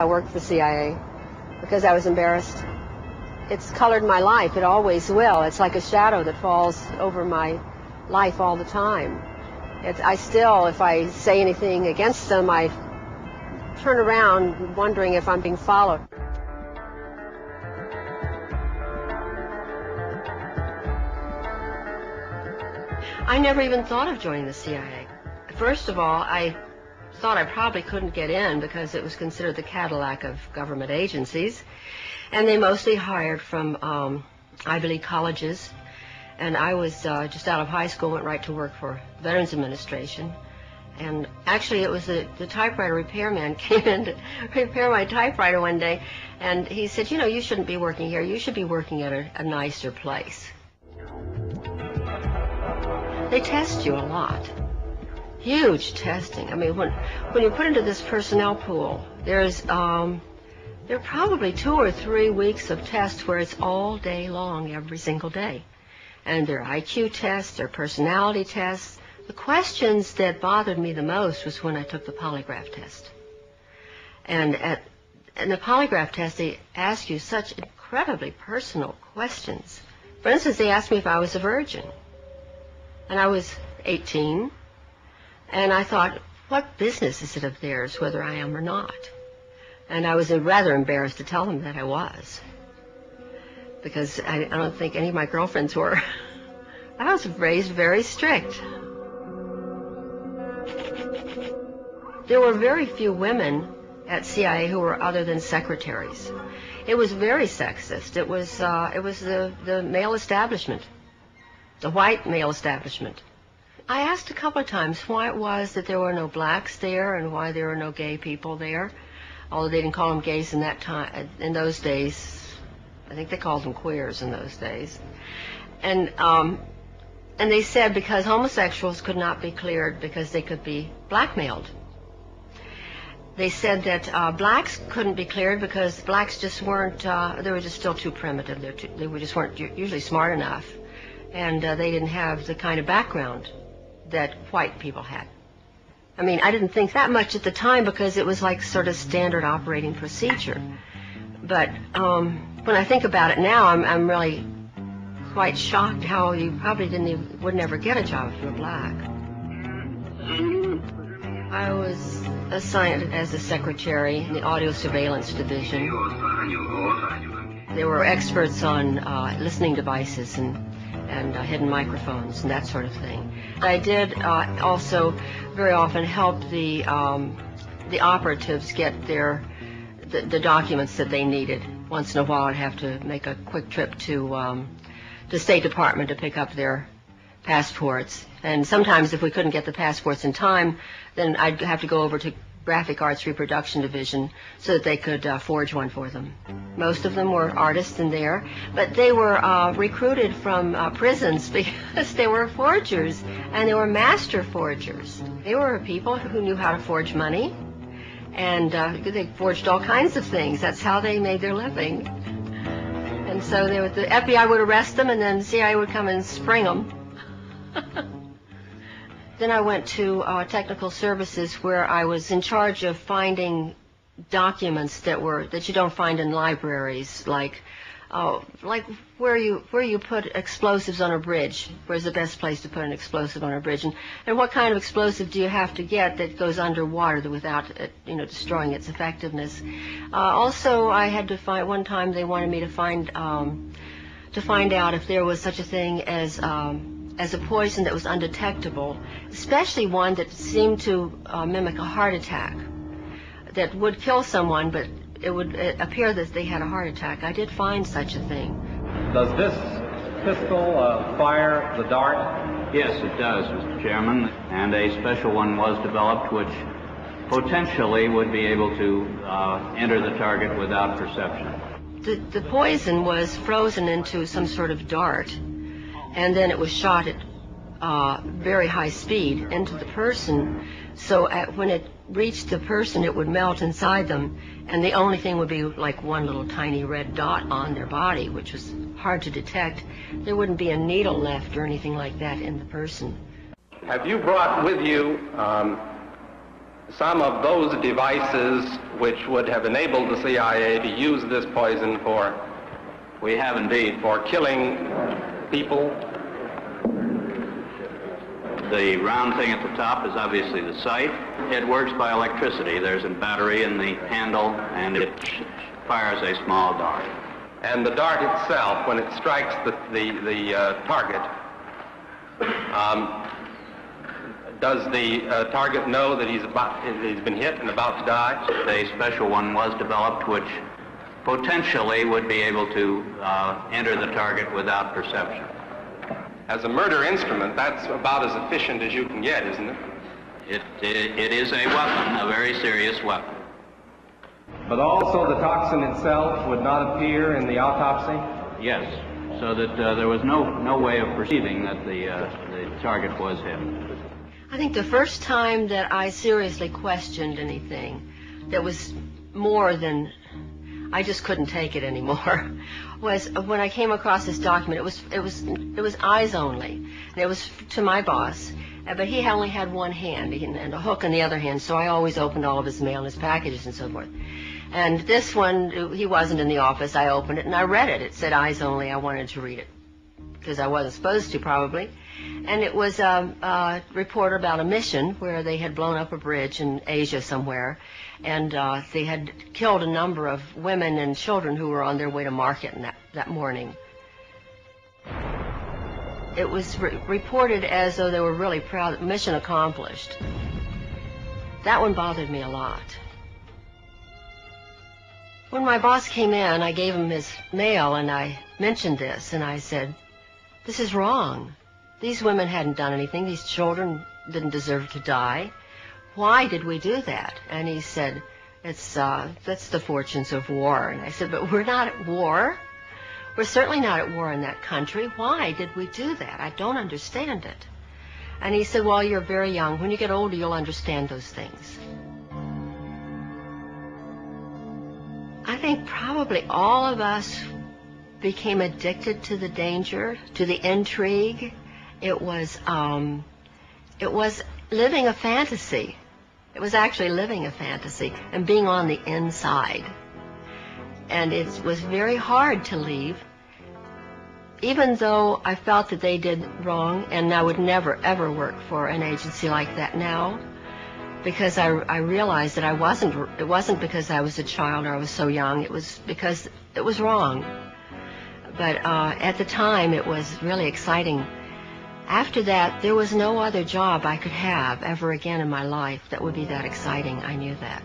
I worked for the CIA because I was embarrassed. It's colored my life. It always will. It's like a shadow that falls over my life all the time. I still, if I say anything against them, I turn around wondering if I'm being followed. I never even thought of joining the CIA. First of all, I thought I probably couldn't get in because it was considered the Cadillac of government agencies, and they mostly hired from Ivy League colleges, and I was just out of high school, went right to work for Veterans Administration. And actually it was the typewriter repairman came in to repair my typewriter one day, and he said, you know, you shouldn't be working here, you should be working at a nicer place. They test you a lot. Huge testing. I mean, when you put into this personnel pool, there are probably 2 or 3 weeks of tests where it's all day long, every single day. And there are IQ tests, there are personality tests. The questions that bothered me the most was when I took the polygraph test. And in the polygraph test, they ask you such incredibly personal questions. For instance, they asked me if I was a virgin. And I was 18. And I thought, what business is it of theirs whether I am or not? And I was rather embarrassed to tell them that I was, because I don't think any of my girlfriends were. I was raised very strict. There were very few women at CIA who were other than secretaries. It was very sexist. It was the male establishment, the white male establishment. I asked a couple of times why it was that there were no blacks there and why there were no gay people there, although they didn't call them gays in that time. In those days, I think they called them queers in those days. And they said because homosexuals could not be cleared because they could be blackmailed. They said that blacks couldn't be cleared because blacks just weren't, they were just still too primitive. They just weren't usually smart enough. And they didn't have the kind of background that white people had. I mean, I didn't think that much at the time because it was like sort of standard operating procedure. But when I think about it now, I'm really quite shocked how you probably would never get a job if you were black. I was assigned as a secretary in the audio surveillance division. They were experts on listening devices and hidden microphones and that sort of thing. I did also very often help the operatives get the documents that they needed. Once in a while I'd have to make a quick trip to the State Department to pick up their passports. And sometimes if we couldn't get the passports in time, then I'd have to go over to Graphic Arts Reproduction Division so that they could forge one for them. Most of them were artists in there, but they were recruited from prisons because they were forgers, and they were master forgers. They were people who knew how to forge money, and they forged all kinds of things. That's how they made their living. And so the FBI would arrest them, and then the CIA would come and spring them. Then I went to technical services, where I was in charge of finding documents that you don't find in libraries, like where you put explosives on a bridge. Where's the best place to put an explosive on a bridge, and what kind of explosive do you have to get that goes underwater without it, destroying its effectiveness. Also, I had to find, one time they wanted me to find out if there was such a thing as a poison that was undetectable, especially one that seemed to mimic a heart attack, that would kill someone, but it would appear that they had a heart attack. I did find such a thing. Does this pistol fire the dart? Yes, it does, Mr. Chairman, and a special one was developed which potentially would be able to enter the target without perception. The poison was frozen into some sort of dart, and then it was shot at very high speed into the person, so when it reached the person, it would melt inside them, and the only thing would be like one little tiny red dot on their body, which was hard to detect. There wouldn't be a needle left or anything like that in the person. Have you brought with you some of those devices which would have enabled the CIA to use this poison for, We have indeed. for killing people? The round thing at the top is obviously the sight. It works by electricity. There's a battery in the handle, and it fires a small dart. And the dart itself, when it strikes the target, does the target know that he's been hit and about to die? A special one was developed which potentially would be able to enter the target without perception. As a murder instrument, that's about as efficient as you can get, isn't it? It is a weapon, a very serious weapon. But also the toxin itself would not appear in the autopsy? Yes, so that there was no way of perceiving that the target was him. I think the first time that I seriously questioned anything that was more than I just couldn't take it anymore was when I came across this document. It was eyes only, and it was to my boss, but he only had one hand and a hook in the other hand, so I always opened all of his mail and his packages and so forth. And this one, he wasn't in the office. I opened it and I read it. It said eyes only. I wanted to read it because I wasn't supposed to, probably. And it was a report about a mission where they had blown up a bridge in Asia somewhere, and they had killed a number of women and children who were on their way to market that morning. It was reported as though they were really proud, mission accomplished. That one bothered me a lot. When my boss came in, I gave him his mail and I mentioned this, and I said, "This is wrong. These women hadn't done anything. These children didn't deserve to die. Why did we do that?" And he said, that's the fortunes of war. And I said, "But we're not at war. We're certainly not at war in that country. Why did we do that? I don't understand it." And he said, "Well, you're very young. When you get older, you'll understand those things." I think probably all of us became addicted to the danger, to the intrigue. It was living a fantasy. It was actually living a fantasy and being on the inside. And it was very hard to leave, even though I felt that they did wrong, and I would never, ever work for an agency like that now, because I realized that it wasn't because I was a child or I was so young. It was because it was wrong. But at the time, it was really exciting. After that, there was no other job I could have ever again in my life that would be that exciting. I knew that.